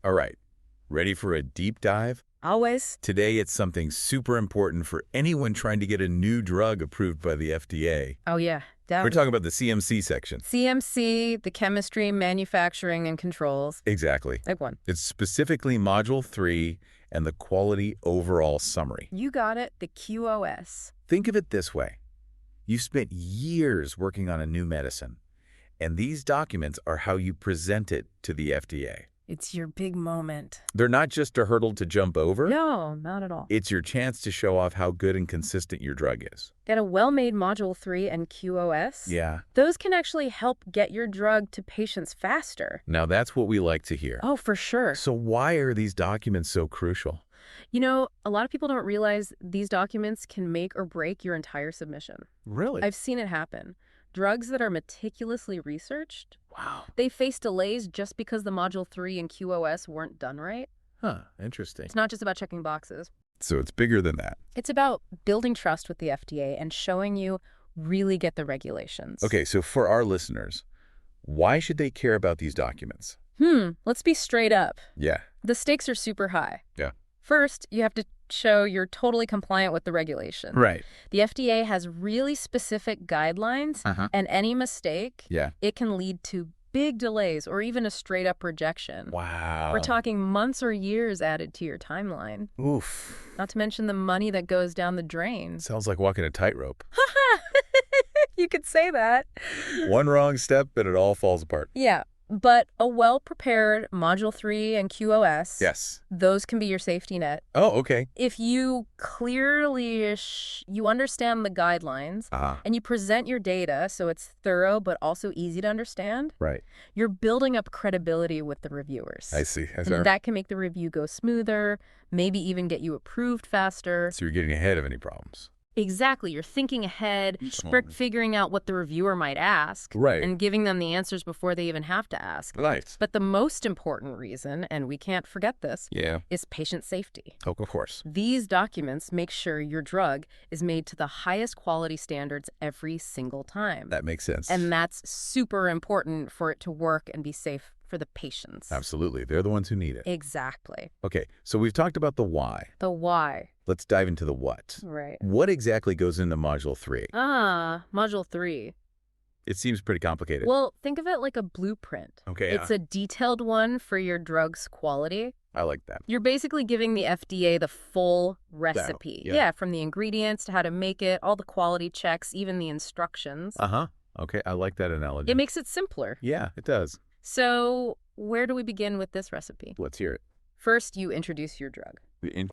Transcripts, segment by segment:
All right, ready for a deep dive? Always. Today, it's something super important for anyone trying to get a new drug approved by the FDA. Oh, yeah. We're talking about the CMC section. CMC, the chemistry, manufacturing, and controls. Exactly. Big one. It's specifically Module 3 and the Quality Overall Summary. You got it, the QOS. Think of it this way. You spent years working on a new medicine, and these documents are how you present it to the FDA. It's your big moment. They're not just a hurdle to jump over. No, not at all. It's your chance to show off how good and consistent your drug is. Get a well-made Module 3 and QOS. Yeah. Those can actually help get your drug to patients faster. Now, that's what we like to hear. Oh, for sure. So why are these documents so crucial? You know, a lot of people don't realize these documents can make or break your entire submission. Really? I've seen it happen. Drugs that are meticulously researched, Wow. they face delays just because the Module 3 and QOS weren't done right. Huh, interesting. It's not just about checking boxes. So it's bigger than that. It's about building trust with the FDA and showing you really get the regulations. Okay, so for our listeners, why should they care about these documents? Let's be straight up. Yeah. The stakes are super high. Yeah. First, you have to show you're totally compliant with the regulation. Right. The FDA has really specific guidelines, and any mistake, it can lead to big delays or even a straight-up rejection. Wow. We're talking months or years added to your timeline. Oof. Not to mention the money that goes down the drain. Sounds like walking a tightrope. You could say that. One wrong step and it all falls apart. Yeah. But a well-prepared Module 3 and QOS, Yes. those can be your safety net. Oh, okay. If you clearly you understand the guidelines and you present your data so it's thorough but also easy to understand, Right. you're building up credibility with the reviewers. I see. And that can make the review go smoother, maybe even get you approved faster. So you're getting ahead of any problems. Exactly. You're thinking ahead, figuring out what the reviewer might ask, Right. and giving them the answers before they even have to ask. Right. But the most important reason, and we can't forget this, Yeah. is patient safety. Oh, of course. These documents make sure your drug is made to the highest quality standards every single time. That makes sense. And that's super important for it to work and be safe for the patients. Absolutely. They're the ones who need it. Exactly. Okay, so we've talked about the why. The why. Let's dive into the what. Right. What exactly goes into Module 3? Module 3. It seems pretty complicated. Well, think of it like a blueprint. Okay, It's a detailed one for your drug's quality. I like that. You're basically giving the FDA the full recipe. Yeah. From the ingredients to how to make it, all the quality checks, even the instructions. Okay, I like that analogy. It makes it simpler. Yeah, it does. So where do we begin with this recipe? Let's hear it. First, you introduce your drug.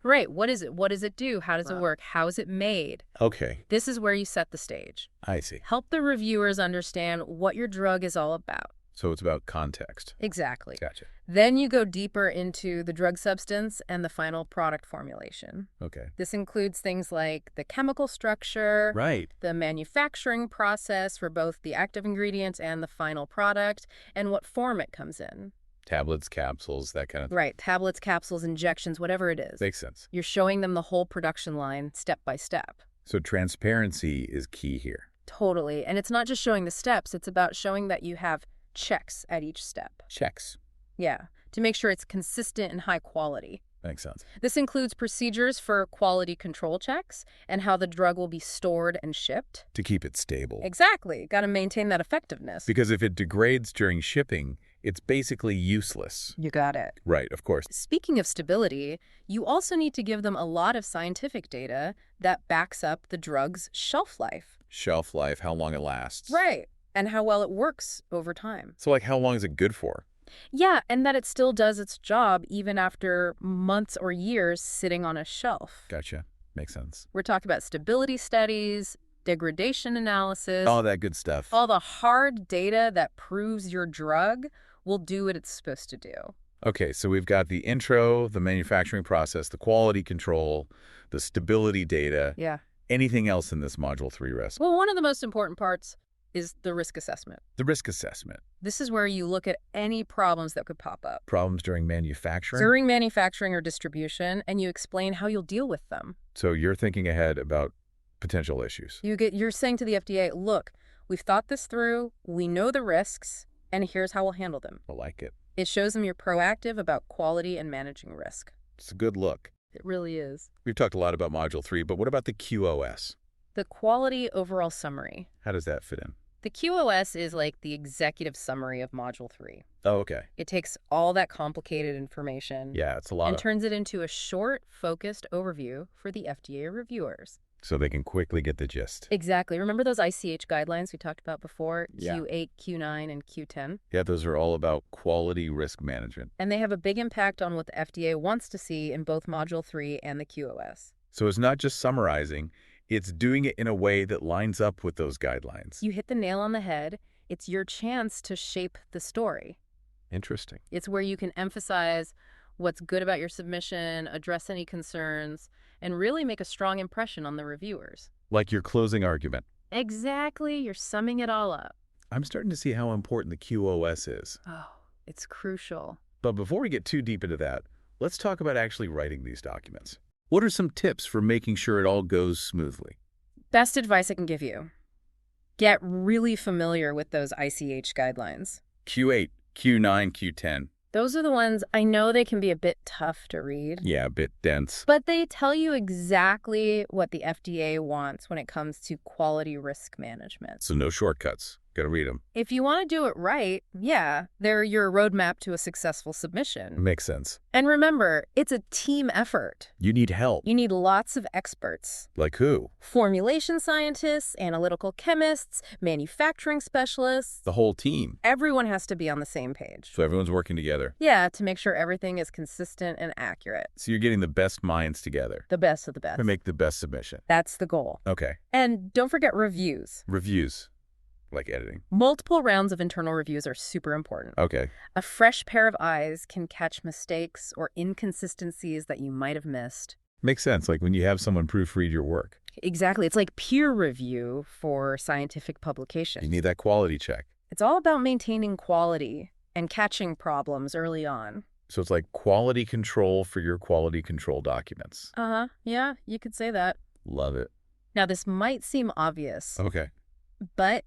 Right. What is it? What does it do? How does it work? How is it made? Okay, This is where you set the stage. I see. Help the reviewers understand what your drug is all about. So it's about context. Exactly. Gotcha. Then you go deeper into the drug substance and the final product formulation. Okay. This includes things like the chemical structure, Right. the manufacturing process for both the active ingredients and the final product, and what form it comes in. Tablets, capsules, that kind of thing. Right, tablets, capsules, injections, whatever it is. Makes sense. You're showing them the whole production line step by step. So transparency is key here. Totally. And it's not just showing the steps, it's about showing that you have checks at each step. Checks. Yeah, to make sure it's consistent and high quality. Makes sense. This includes procedures for quality control checks and how the drug will be stored and shipped. To keep it stable. Exactly. Got to maintain that effectiveness. Because if it degrades during shipping, it's basically useless. You got it. Right, of course. Speaking of stability, you also need to give them a lot of scientific data that backs up the drug's shelf life. Shelf life, how long it lasts. Right. And how well it works over time. So like how long is it good for? Yeah, and that it still does its job even after months or years sitting on a shelf. Gotcha. Makes sense. We're talking about stability studies, degradation analysis. All that good stuff. All the hard data that proves your drug will do what it's supposed to do. Okay, so we've got the intro, the manufacturing process, the quality control, the stability data. Yeah. Anything else in this Module 3 recipe? Well, one of the most important parts is the risk assessment. The risk assessment. This is where you look at any problems that could pop up. Problems during manufacturing? During manufacturing or distribution, and you explain how you'll deal with them. So you're thinking ahead about potential issues. You're saying to the FDA, look, we've thought this through, we know the risks, and here's how we'll handle them. I like it. It shows them you're proactive about quality and managing risk. It's a good look. It really is. We've talked a lot about Module 3, but what about the QOS? The Quality Overall Summary. How does that fit in? The QOS is like the executive summary of Module 3. Oh, okay. It takes all that complicated information Yeah, it's a lot and turns it into a short, focused overview for the FDA reviewers. So they can quickly get the gist. Exactly. Remember those ICH guidelines we talked about before? Yeah. Q8, Q9, and Q10? Yeah, those are all about quality risk management. And they have a big impact on what the FDA wants to see in both Module 3 and the QOS. So it's not just summarizing, it's doing it in a way that lines up with those guidelines. You hit the nail on the head. It's your chance to shape the story. Interesting. It's where you can emphasize what's good about your submission, address any concerns, and really make a strong impression on the reviewers. Like your closing argument. Exactly. You're summing it all up. I'm starting to see how important the QOS is. Oh, it's crucial. But before we get too deep into that, let's talk about actually writing these documents. What are some tips for making sure it all goes smoothly? Best advice I can give you. Get really familiar with those ICH guidelines. Q8, Q9, Q10. Those are the ones I know they can be a bit tough to read. Yeah, a bit dense. But they tell you exactly what the FDA wants when it comes to quality risk management. So no shortcuts. Gotta read them. If you want to do it right, yeah, they're your roadmap to a successful submission. Makes sense. And remember, it's a team effort. You need help. You need lots of experts. Like who? Formulation scientists, analytical chemists, manufacturing specialists. The whole team. Everyone has to be on the same page. So everyone's working together. Yeah, to make sure everything is consistent and accurate. So you're getting the best minds together. The best of the best. To make the best submission. That's the goal. Okay. And don't forget reviews. Reviews. Like editing. Multiple rounds of internal reviews are super important. Okay. A fresh pair of eyes can catch mistakes or inconsistencies that you might have missed. Makes sense, like when you have someone proofread your work. Exactly. It's like peer review for scientific publications. You need that quality check. It's all about maintaining quality and catching problems early on. So it's like quality control for your quality control documents. Uh-huh. Yeah, you could say that. Love it. Now, this might seem obvious. Okay. But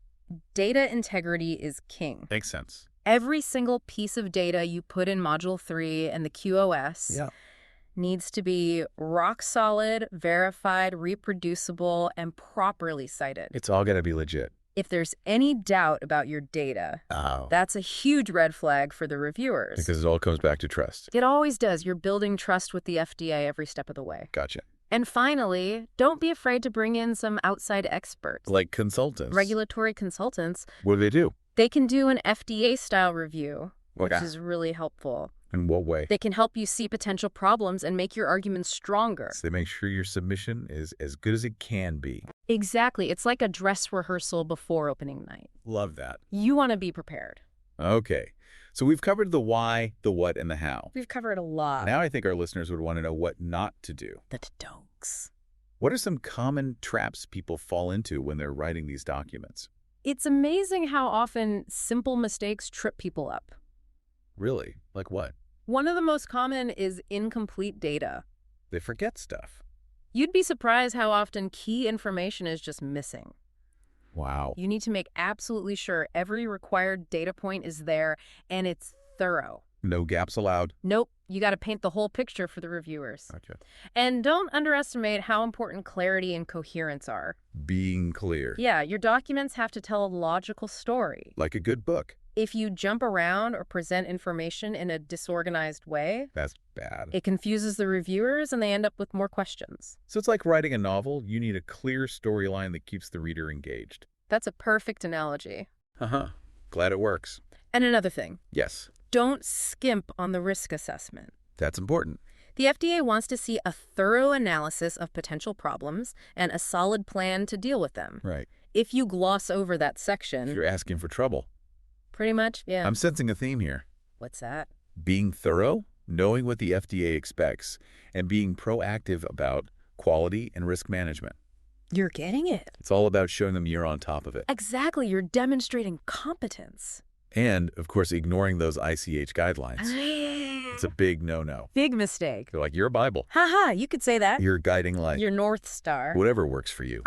data integrity is king. Makes sense. Every single piece of data you put in Module 3 and the QOS needs to be rock solid, verified, reproducible, and properly cited. It's all got to be legit. If there's any doubt about your data, that's a huge red flag for the reviewers. Because it all comes back to trust. It always does. You're building trust with the FDA every step of the way. Gotcha. And finally, don't be afraid to bring in some outside experts. Like consultants. Regulatory consultants. What do they do? They can do an FDA-style review, which is really helpful. In what way? They can help you see potential problems and make your arguments stronger. So they make sure your submission is as good as it can be. Exactly. It's like a dress rehearsal before opening night. Love that. You want to be prepared. Okay. So we've covered the why, the what, and the how. We've covered a lot. Now I think our listeners would want to know what not to do. The don'ts. What are some common traps people fall into when they're writing these documents? It's amazing how often simple mistakes trip people up. Really? Like what? One of the most common is incomplete data. They forget stuff. You'd be surprised how often key information is just missing. Wow. You need to make absolutely sure every required data point is there and it's thorough. No gaps allowed. Nope. You got to paint the whole picture for the reviewers. Okay. And don't underestimate how important clarity and coherence are. Being clear. Yeah, your documents have to tell a logical story. Like a good book. If you jump around or present information in a disorganized way, that's bad. It confuses the reviewers and they end up with more questions. So it's like writing a novel. You need a clear storyline that keeps the reader engaged. That's a perfect analogy. Uh-huh. Glad it works. And another thing. Yes. Don't skimp on the risk assessment. That's important. The FDA wants to see a thorough analysis of potential problems and a solid plan to deal with them. Right. If you gloss over that section... You're asking for trouble. Pretty much, yeah. I'm sensing a theme here. What's that? Being thorough, knowing what the FDA expects, and being proactive about quality and risk management. You're getting it. It's all about showing them you're on top of it. Exactly. You're demonstrating competence. And, of course, ignoring those ICH guidelines. It's a big no-no. Big mistake. They're like, you're a Bible. Haha, you could say that. Your guiding light. Your North Star. Whatever works for you.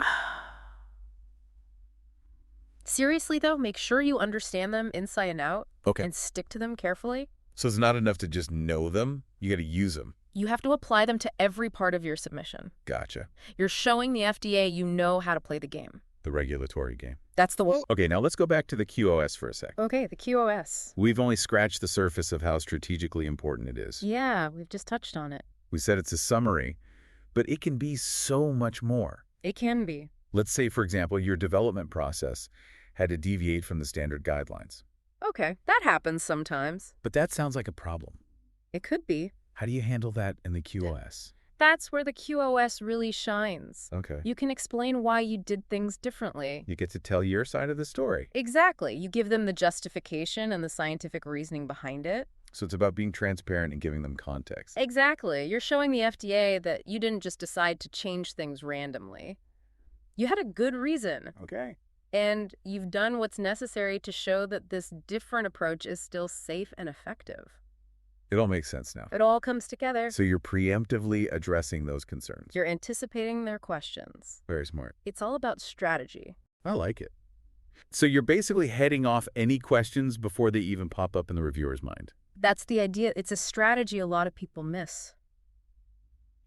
Seriously, though, make sure you understand them inside and out. Okay. And stick to them carefully. So it's not enough to just know them. You got to use them. You have to apply them to every part of your submission. Gotcha. You're showing the FDA you know how to play the game. The regulatory game. That's the one. Okay, now let's go back to the QOS for a sec. Okay, the QOS. We've only scratched the surface of how strategically important it is. Yeah, we've just touched on it. We said it's a summary, but it can be so much more. It can be. Let's say, for example, your development process had to deviate from the standard guidelines. Okay, that happens sometimes. But that sounds like a problem. It could be. How do you handle that in the QOS? That's where the QOS really shines. Okay. You can explain why you did things differently. You get to tell your side of the story. Exactly. You give them the justification and the scientific reasoning behind it. So it's about being transparent and giving them context. Exactly. You're showing the FDA that you didn't just decide to change things randomly. You had a good reason. Okay. And you've done what's necessary to show that this different approach is still safe and effective. It all makes sense now. It all comes together. So you're preemptively addressing those concerns. You're anticipating their questions. Very smart. It's all about strategy. I like it. So you're basically heading off any questions before they even pop up in the reviewer's mind. That's the idea. It's a strategy a lot of people miss.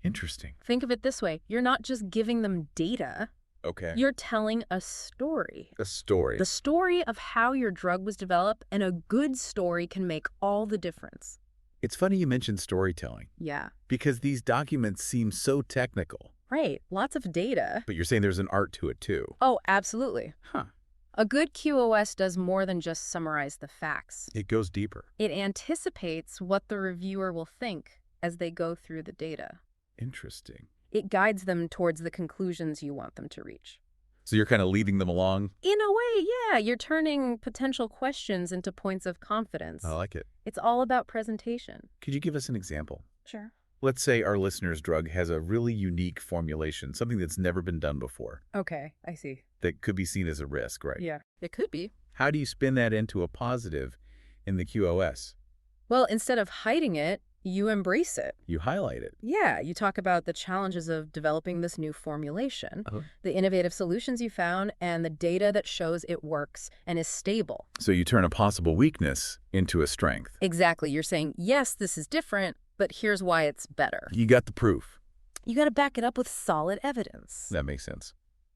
Interesting. Think of it this way. You're not just giving them data. Okay. You're telling a story. A story. The story of how your drug was developed, and a good story can make all the difference. It's funny you mentioned storytelling. Yeah. Because these documents seem so technical. Right. Lots of data. But you're saying there's an art to it too. Oh, absolutely. Huh. A good QOS does more than just summarize the facts. It goes deeper. It anticipates what the reviewer will think as they go through the data. Interesting. It guides them towards the conclusions you want them to reach. So you're kind of leading them along? In a way, yeah. You're turning potential questions into points of confidence. I like it. It's all about presentation. Could you give us an example? Sure. Let's say our listener's drug has a really unique formulation, something that's never been done before, Okay, I see. that could be seen as a risk, right? Yeah, it could be. How do you spin that into a positive in the QOS? Well, instead of hiding it, you embrace it. You highlight it. Yeah, you talk about the challenges of developing this new formulation, Uh-huh. the innovative solutions you found, and the data that shows it works and is stable. So you turn a possible weakness into a strength. Exactly. You're saying, yes, this is different, but here's why it's better. You got the proof. You got to back it up with solid evidence. That makes sense.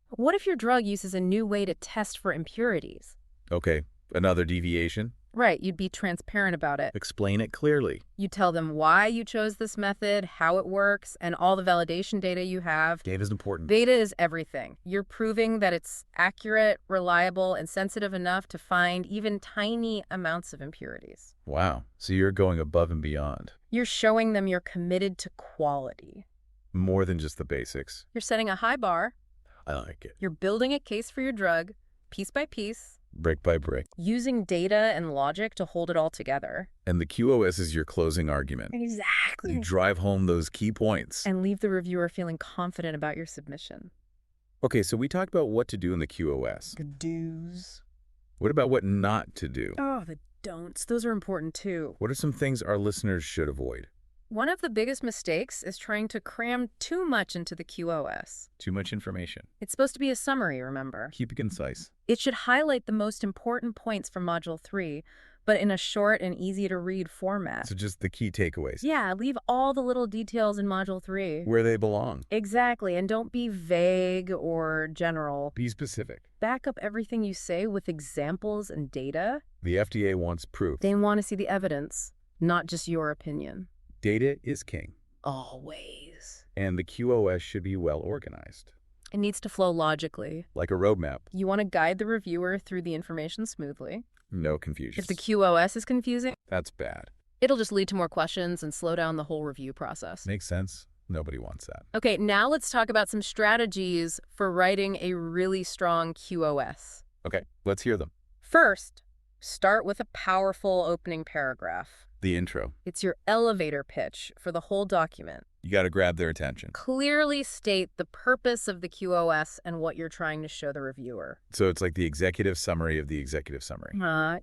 What if your drug uses a new way to test for impurities? Okay, another deviation. Right, you'd be transparent about it. Explain it clearly. You tell them why you chose this method, how it works, and all the validation data you have. Data is important. Data is everything. You're proving that it's accurate, reliable, and sensitive enough to find even tiny amounts of impurities. Wow. So you're going above and beyond. You're showing them you're committed to quality. More than just the basics. You're setting a high bar. I like it. You're building a case for your drug, piece by piece, Brick by brick. using data and logic to hold it all together. And the QOS is your closing argument. Exactly. You drive home those key points. And leave the reviewer feeling confident about your submission. Okay, so we talked about what to do in the QOS. The do's. What about what not to do? Oh, the don'ts. Those are important too. What are some things our listeners should avoid? One of the biggest mistakes is trying to cram too much into the QOS. Too much information. It's supposed to be a summary, remember? Keep it concise. It should highlight the most important points from Module 3, but in a short and easy-to-read format. So just the key takeaways. Yeah, leave all the little details in Module 3. Where they belong. Exactly, and don't be vague or general. Be specific. Back up everything you say with examples and data. The FDA wants proof. They want to see the evidence, not just your opinion. Data is king. Always. And the QOS should be well organized. It needs to flow logically. Like a roadmap. You want to guide the reviewer through the information smoothly. No confusion. If the QOS is confusing, That's bad. it'll just lead to more questions and slow down the whole review process. Makes sense. Nobody wants that. Okay, now let's talk about some strategies for writing a really strong QOS. Okay, let's hear them. First, start with a powerful opening paragraph. The intro. It's your elevator pitch for the whole document. You got to grab their attention. Clearly state the purpose of the QOS and what you're trying to show the reviewer. So it's like the executive summary of the executive summary.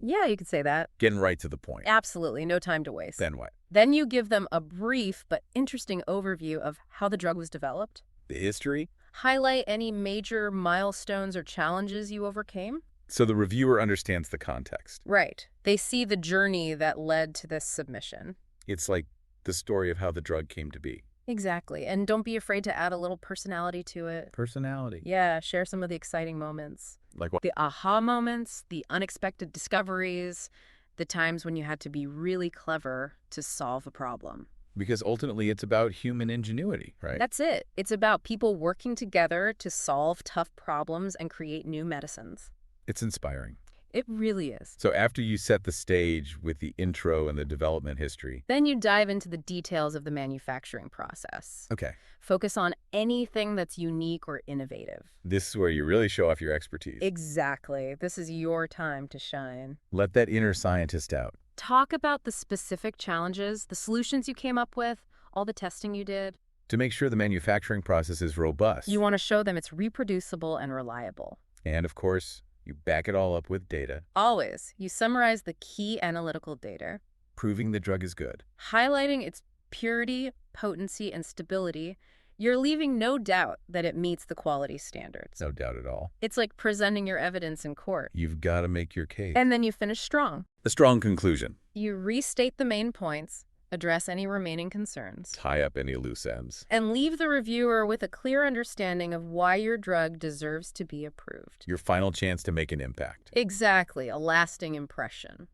Yeah, you could say that. Getting right to the point. Absolutely, no time to waste. Then what? Then you give them a brief but interesting overview of how the drug was developed. The history? Highlight any major milestones or challenges you overcame. So the reviewer understands the context. Right. They see the journey that led to this submission. It's like the story of how the drug came to be. Exactly. And don't be afraid to add a little personality to it. Personality. Yeah, share some of the exciting moments. Like what? The aha moments, the unexpected discoveries, the times when you had to be really clever to solve a problem. Because ultimately it's about human ingenuity, right? That's it. It's about people working together to solve tough problems and create new medicines. It's inspiring. It really is. So after you set the stage with the intro and the development history, Then you dive into the details of the manufacturing process. okay, Focus on anything that's unique or innovative. this is where you really show off your expertise. Exactly. This is your time to shine. Let that inner scientist out. Talk about the specific challenges, the solutions you came up with, all the testing you did. To make sure the manufacturing process is robust. You want to show them it's reproducible and reliable. And of course, you back it all up with data, Always, you summarize the key analytical data, proving the drug is good. highlighting its purity, potency, and stability. You're leaving no doubt that it meets the quality standards. No doubt at all. It's like presenting your evidence in court. You've got to make your case. And then you finish strong. A strong conclusion. You restate the main points, address any remaining concerns, Tie up any loose ends. and leave the reviewer with a clear understanding of why your drug deserves to be approved. Your final chance to make an impact. Exactly, a lasting impression.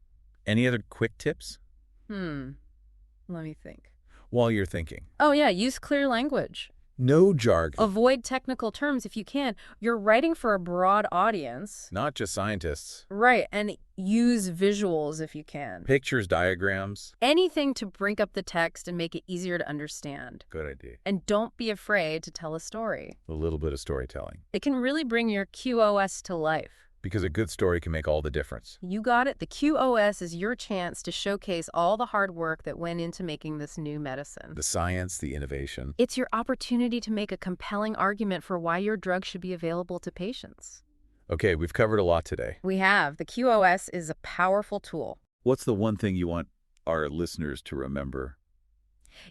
Any other quick tips? Let me think. While you're thinking. Oh yeah, use clear language. No jargon. Avoid technical terms if you can. You're writing for a broad audience. Not just scientists. Right, and use visuals if you can. Pictures, diagrams. Anything to break up the text and make it easier to understand. Good idea. And don't be afraid to tell a story. A little bit of storytelling. It can really bring your QOS to life. Because a good story can make all the difference. You got it. The QOS is your chance to showcase all the hard work that went into making this new medicine. The science, the innovation. It's your opportunity to make a compelling argument for why your drug should be available to patients. Okay, we've covered a lot today. We have. The QOS is a powerful tool. What's the one thing you want our listeners to remember?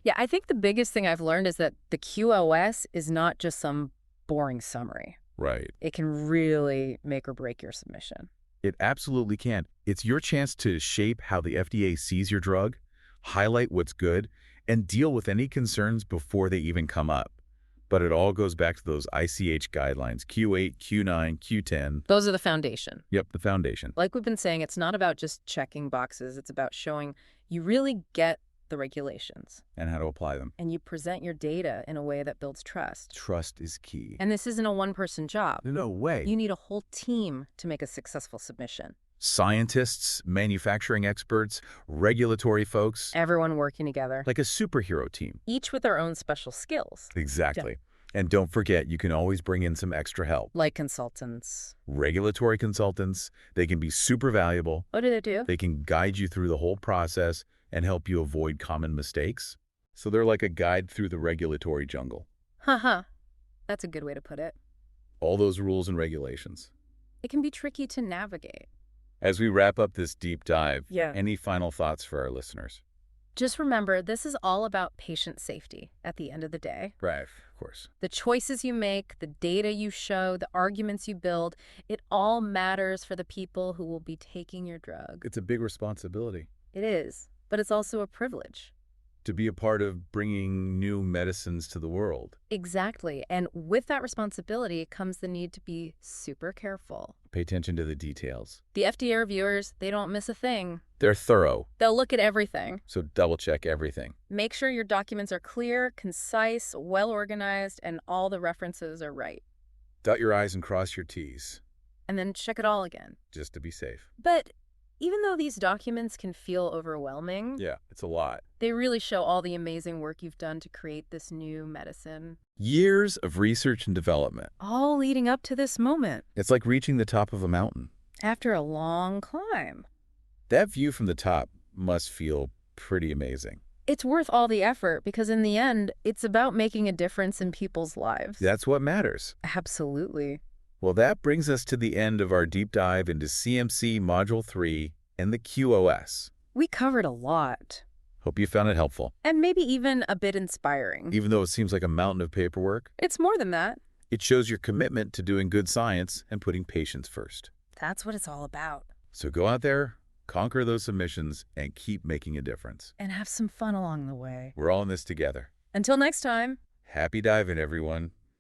Yeah, I think the biggest thing I've learned is that the QOS is not just some boring summary. Right. It can really make or break your submission. It absolutely can. It's your chance to shape how the FDA sees your drug, highlight what's good, and deal with any concerns before they even come up. But it all goes back to those ICH guidelines, Q8, Q9, Q10. Those are the foundation. Yep, the foundation. Like we've been saying, it's not about just checking boxes. It's about showing you really get the regulations. And how to apply them. And you present your data in a way that builds trust. Trust is key. And this isn't a one-person job. No way. You need a whole team to make a successful submission. Scientists, manufacturing experts, regulatory folks. Everyone working together. Like a superhero team. Each with their own special skills. Exactly. And don't forget, you can always bring in some extra help. Like consultants. Regulatory consultants. They can be super valuable. What do they do? They can guide you through the whole process and help you avoid common mistakes. So they're like a guide through the regulatory jungle. Haha. That's a good way to put it. All those rules and regulations. It can be tricky to navigate. As we wrap up this deep dive, Yeah. any final thoughts for our listeners? Just remember, this is all about patient safety at the end of the day. Right, of course. The choices you make, the data you show, the arguments you build, it all matters for the people who will be taking your drug. It's a big responsibility. It is, but it's also a privilege. To be a part of bringing new medicines to the world. Exactly. And with that responsibility comes the need to be super careful. Pay attention to the details. The FDA reviewers, they don't miss a thing. They're thorough, They'll look at everything. so double-check everything. Make sure your documents are clear, concise, well-organized, and all the references are right. Dot your I's and cross your T's, And then check it all again. just to be safe. But even though these documents can feel overwhelming, Yeah, it's a lot. they really show all the amazing work you've done to create this new medicine. Years of research and development. All leading up to this moment. It's like reaching the top of a mountain. After a long climb. That view from the top must feel pretty amazing. It's worth all the effort because in the end, it's about making a difference in people's lives. That's what matters. Absolutely. Well, that brings us to the end of our deep dive into CMC Module 3 and the QOS. We covered a lot. Hope you found it helpful. And maybe even a bit inspiring. Even though it seems like a mountain of paperwork, It's more than that. it shows your commitment to doing good science and putting patients first. That's what it's all about. So go out there, conquer those submissions, and keep making a difference. And have some fun along the way. We're all in this together. Until next time. Happy diving, everyone.